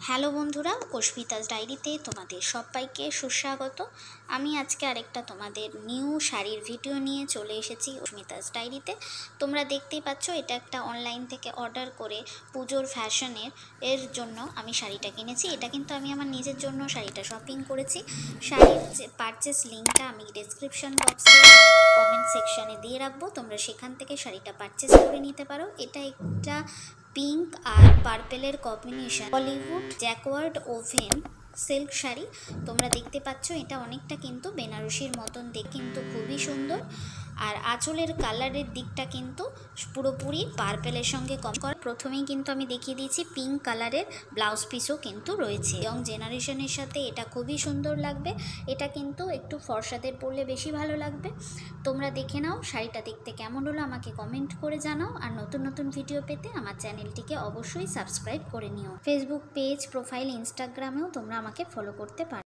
Hello বন্ধুরা, অস্মিতাস ডায়েরিতে তোমাদের সবাইকে সুস্বাগত। আমি আজকে আরেকটা তোমাদের নিউ শাড়ির ভিডিও নিয়ে চলে এসেছি অস্মিতাস ডায়েরিতে। তোমরা দেখতেই পাচ্ছ, এটা একটা অনলাইন থেকে অর্ডার করে পুজোর ফ্যাশনের জন্য আমি শাড়িটা কিনেছি। এটা কিন্তু আমি আমার নিজের জন্য শাড়িটা শপিং করেছি। শাড়ির পারচেস লিঙ্কটা আমি ডেসক্রিপশন বক্সে কমেন্ট সেকশানে দিয়ে রাখবো, তোমরা সেখান থেকে শাড়িটা পারচেস করে নিতে পারো। এটা একটা পিঙ্ক আর পার্পেলের combination Bollywood jacquard woven silk sari. তোমরা দেখতে পাচ্ছ, এটা অনেকটা কিন্তু বেনারসির মতন দেখে, কিন্তু খুবই সুন্দর। আর আঁচলের কালারের দিকটা কিন্তু পুরোপুরি পার্পেলের সঙ্গে কম করা। প্রথমেই কিন্তু আমি দেখিয়ে দিয়েছি পিঙ্ক কালারের ব্লাউজ পিসও কিন্তু রয়েছে। ইয়ং জেনারেশনের সাথে এটা খুবই সুন্দর লাগবে। এটা কিন্তু একটু ফর্সাদের পরলে বেশি ভালো লাগবে। তোমরা দেখে নাও শাড়িটা দেখতে কেমন হলো, আমাকে কমেন্ট করে জানাও। আর নতুন নতুন ভিডিও পেতে আমার চ্যানেলটিকে অবশ্যই সাবস্ক্রাইব করে নিও। ফেসবুক পেজ, প্রোফাইল, ইনস্টাগ্রামেও তোমরা আমাকে ফলো করতে পারো।